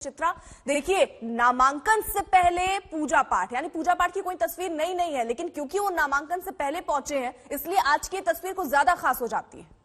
चित्रा, देखिए नामांकन से पहले पूजा पाठ, यानी पूजा पाठ की कोई तस्वीर नई नहीं है, लेकिन क्योंकि वो नामांकन से पहले पहुंचे हैं इसलिए आज की तस्वीर को ज्यादा खास हो जाती है।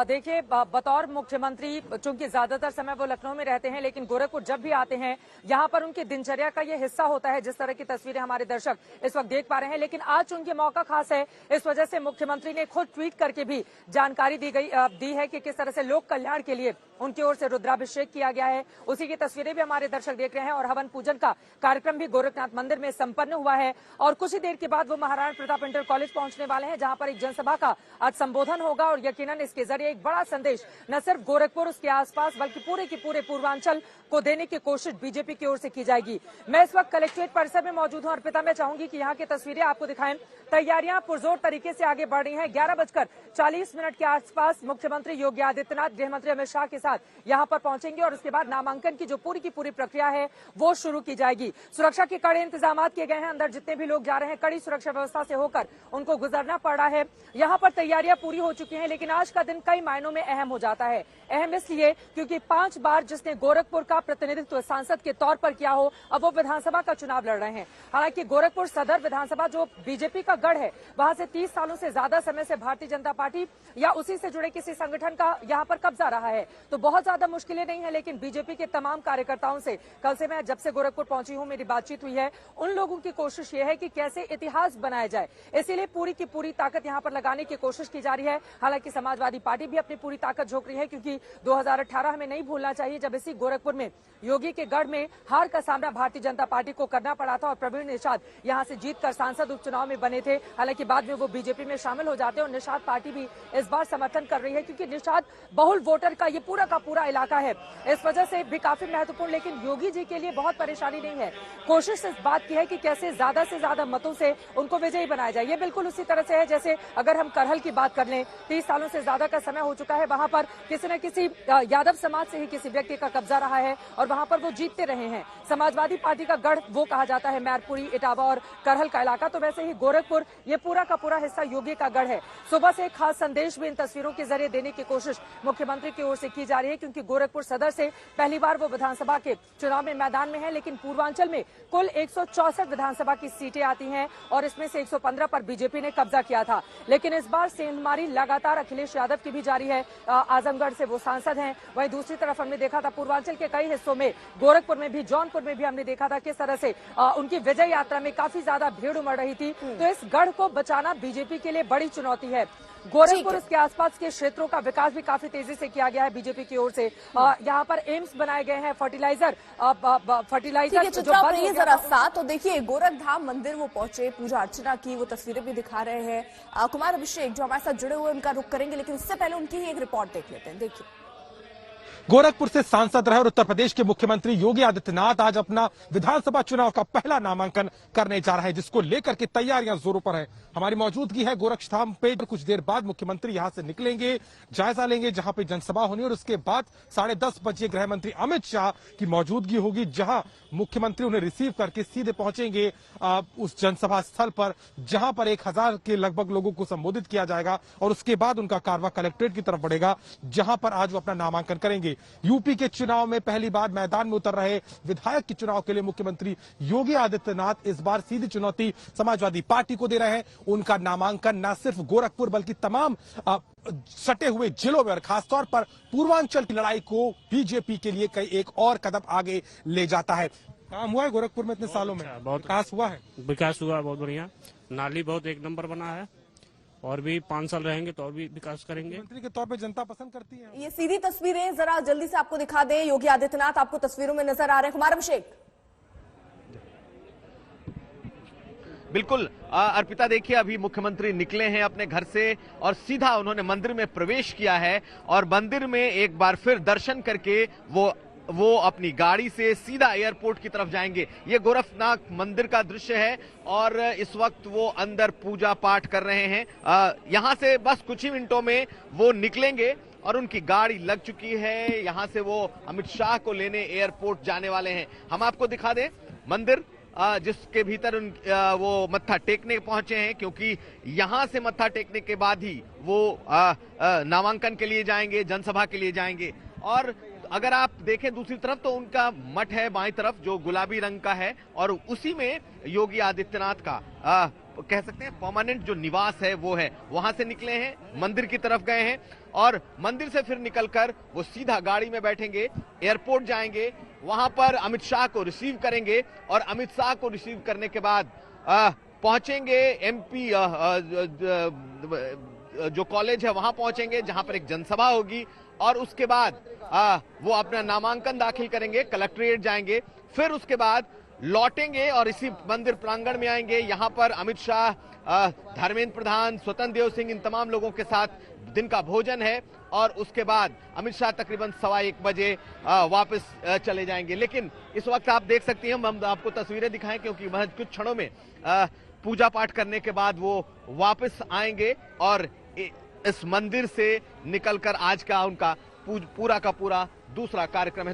देखिए, बतौर मुख्यमंत्री चूंकि ज्यादातर समय वो लखनऊ में रहते हैं, लेकिन गोरखपुर जब भी आते हैं यहाँ पर उनकी दिनचर्या का ये हिस्सा होता है। जिस तरह की तस्वीरें हमारे दर्शक इस वक्त देख पा रहे हैं, लेकिन आज चूंकि मौका खास है, इस वजह से मुख्यमंत्री ने खुद ट्वीट करके भी जानकारी दी है कि किस तरह से लोक कल्याण के लिए उनकी ओर से रुद्राभिषेक किया गया है। उसी की तस्वीरें भी हमारे दर्शक देख रहे हैं और हवन पूजन का कार्यक्रम भी गोरखनाथ मंदिर में संपन्न हुआ है और कुछ ही देर के बाद वो महाराणा प्रताप इंटर कॉलेज पहुंचने वाले हैं, जहां पर एक जनसभा का आज संबोधन होगा और यकीनन इसके जरिए एक बड़ा संदेश न सिर्फ गोरखपुर उसके आसपास बल्कि पूरे के पूरे पूर्वांचल को देने की कोशिश बीजेपी की ओर से की जाएगी। मैं इस वक्त कलेक्ट्रेट परिसर में मौजूद हूं। अर्पिता, मैं चाहूंगी कि यहाँ की तस्वीरें आपको दिखाएं। तैयारियां पुरजोर तरीके से आगे बढ़ रही हैं। 11:40 के आसपास मुख्यमंत्री योगी आदित्यनाथ गृहमंत्री अमित शाह के साथ यहाँ पर पहुंचेंगे और उसके बाद नामांकन की जो पूरी की पूरी प्रक्रिया है वो शुरू की जाएगी। सुरक्षा के कड़े इंतजाम किए गए हैं। अंदर जितने भी लोग जा रहे हैं कड़ी सुरक्षा व्यवस्था से होकर उनको गुजरना पड़ रहा है। यहाँ पर तैयारियां पूरी हो चुकी हैं, लेकिन आज का दिन कई मायनों में अहम हो जाता है। अहम इसलिए क्योंकि 5 बार जिसने गोरखपुर का प्रतिनिधित्व सांसद के तौर पर किया हो, अब वो विधानसभा का चुनाव लड़ रहे हैं। हालांकि गोरखपुर सदर विधानसभा जो बीजेपी का गढ़ है, वहां से 30 सालों से ज्यादा समय से भारतीय जनता पार्टी या उसी से जुड़े किसी संगठन का यहाँ पर कब्जा रहा है, तो बहुत ज्यादा मुश्किलें नहीं है। लेकिन बीजेपी के तमाम कार्यकर्ताओं से कल से मैं जब से गोरखपुर पहुंची हूँ मेरी बातचीत हुई है, उन लोगों की कोशिश ये है कि कैसे इतिहास बनाया जाए, इसीलिए पूरी की पूरी ताकत यहाँ पर लगाने की कोशिश की जा रही है। हालांकि समाजवादी पार्टी भी अपनी पूरी ताकत झोंक रही है, क्योंकि 2018 हमें नहीं भूलना चाहिए जब इसी गोरखपुर में योगी के गढ़ में हार का सामना भारतीय जनता पार्टी को करना पड़ा था और प्रवीण निषाद यहां से जीतकर सांसद उपचुनाव में बने थे। हालांकि बाद में वो बीजेपी में शामिल हो जाते हैं और निषाद पार्टी भी इस बार समर्थन कर रही है, क्योंकि निषाद बहुल वोटर का ये पूरा का पूरा इलाका है, इस वजह से भी काफी महत्वपूर्ण। लेकिन योगी जी के लिए बहुत परेशानी नहीं है। कोशिश इस बात की है कि कैसे ज्यादा से ज्यादा मतों से उनको विजयी बनाया जाए। ये बिल्कुल उसी तरह से है जैसे अगर हम करहल की बात कर लें, 30 सालों से ज्यादा का समय हो चुका है, वहां पर किसी न किसी यादव समाज से ही किसी व्यक्ति का कब्जा रहा है और वहां पर वो जीतते रहे हैं। समाजवादी पार्टी का गढ़ वो कहा जाता है मैरपुरी, इटावा और करहल का इलाका, तो वैसे ही गोरखपुर ये पूरा का पूरा हिस्सा योगी का गढ़ है। सुबह से एक खास संदेश भी इन तस्वीरों के जरिए देने की कोशिश मुख्यमंत्री की ओर से की जा रही है, क्योंकि गोरखपुर सदर से पहली बार वो विधानसभा के चुनाव में मैदान में है। लेकिन पूर्वांचल में कुल 164 विधानसभा की सीटें आती हैं और इसमें से 115 पर बीजेपी ने कब्जा किया था। लेकिन इस बार सेंधमारी लगातार अखिलेश यादव की भी जारी है। आजमगढ़ से वो सांसद हैं। वहीं दूसरी तरफ हमने देखा था पूर्वांचल के कई हिस्सों में, गोरखपुर में भी, जौनपुर में भी हमने देखा था किस तरह से उनकी विजय यात्रा में काफी ज्यादा भीड़ उमड़ रही थी। तो इस गढ़ को बचाना बीजेपी के लिए बड़ी चुनौती है। गोरखपुर इसके आसपास के क्षेत्रों का विकास भी काफी तेजी से किया गया है बीजेपी की ओर से। यहाँ पर एम्स बनाए गए हैं, फर्टिलाइजर जरा साथ। तो देखिए गोरखधाम मंदिर वो पहुंचे, पूजा अर्चना की, वो तस्वीरें भी दिखा रहे हैं। कुमार अभिषेक जो हमारे साथ जुड़े हुए उनका रुख करेंगे, लेकिन उससे पहले उनकी ही एक रिपोर्ट देख लेते हैं। देखिए, गोरखपुर से सांसद रहे और उत्तर प्रदेश के मुख्यमंत्री योगी आदित्यनाथ आज अपना विधानसभा चुनाव का पहला नामांकन करने जा रहे हैं, जिसको लेकर के तैयारियां जोरों पर है। हमारी मौजूदगी है गोरखधाम पे। कुछ देर बाद मुख्यमंत्री यहां से निकलेंगे, जायजा लेंगे जहां पे जनसभा होनी और उसके बाद 10:30 बजे गृह मंत्री अमित शाह की मौजूदगी होगी, जहां मुख्यमंत्री उन्हें रिसीव करके सीधे पहुंचेंगे उस जनसभा स्थल पर, जहां पर 1000 के लगभग लोगों को संबोधित किया जाएगा और उसके बाद उनका कारवां कलेक्ट्रेट की तरफ बढ़ेगा, जहां पर आज वो अपना नामांकन करेंगे। यूपी के चुनाव में पहली बार मैदान में उतर रहे विधायक के चुनाव के लिए मुख्यमंत्री योगी आदित्यनाथ इस बार सीधी चुनौती समाजवादी पार्टी को दे रहे हैं। उनका नामांकन न सिर्फ गोरखपुर बल्कि तमाम सटे हुए जिलों में और खासतौर पर पूर्वांचल की लड़ाई को बीजेपी के लिए कई एक और कदम आगे ले जाता है। काम हुआ है गोरखपुर में इतने सालों में, बहुत विकास हुआ है। विकास हुआ, बहुत बढ़िया। नाली बहुत एक नंबर बना है और भी 5 साल रहेंगे तो और भी विकास करेंगे। मंत्री के तौर पे जनता पसंद करती है। ये सीधी तस्वीरें जरा जल्दी से आपको दिखा दें। योगी आदित्यनाथ आपको तस्वीरों में नजर आ रहे हैं। कुमार अभिषेक। बिल्कुल अर्पिता, देखिए अभी मुख्यमंत्री निकले हैं अपने घर से और सीधा उन्होंने मंदिर में प्रवेश किया है और मंदिर में एक बार फिर दर्शन करके वो अपनी गाड़ी से सीधा एयरपोर्ट की तरफ जाएंगे। ये गोरखनाथ मंदिर का दृश्य है और इस वक्त वो अंदर पूजा पाठ कर रहे हैं। यहां से बस कुछ ही मिनटों में वो निकलेंगे और उनकी गाड़ी लग चुकी है। यहां से वो अमित शाह को लेने एयरपोर्ट जाने वाले हैं। हम आपको दिखा दें मंदिर जिसके भीतर वो मत्था टेकने पहुंचे हैं, क्योंकि यहां से मत्था टेकने के बाद ही वो नामांकन के लिए जाएंगे, जनसभा के लिए जाएंगे। और अगर आप देखें दूसरी तरफ तो उनका मठ है बाईं तरफ, जो गुलाबी रंग का है, और उसी में योगी आदित्यनाथ का कह सकते हैं परमानेंट जो निवास है वो है। वहां से निकले हैं, मंदिर की तरफ गए हैं, और मंदिर से फिर निकलकर वो सीधा गाड़ी में बैठेंगे, एयरपोर्ट जाएंगे, वहां पर अमित शाह को रिसीव करेंगे, और अमित शाह को रिसीव करने के बाद पहुंचेंगे एमपी जो कॉलेज है वहां पहुंचेंगे, जहां पर एक जनसभा होगी, और उसके बाद वो अपना नामांकन दाखिल करेंगे, कलेक्ट्रेट जाएंगे, फिर उसके बाद लौटेंगे और इसी मंदिर प्रांगण में आएंगे। यहां पर अमित शाह, धर्मेंद्र प्रधान, स्वतंत्र देव सिंह, इन तमाम लोगों के साथ दिन का भोजन है, और उसके बाद अमित शाह तकरीबन 1:15 बजे वापस चले जाएंगे। लेकिन इस वक्त आप देख सकती हैं, हम आपको तस्वीरें दिखाएं, क्योंकि वह कुछ क्षणों में पूजा पाठ करने के बाद वो वापस आएंगे, और इस मंदिर से निकलकर आज का उनका पूरा का पूरा दूसरा कार्यक्रम है।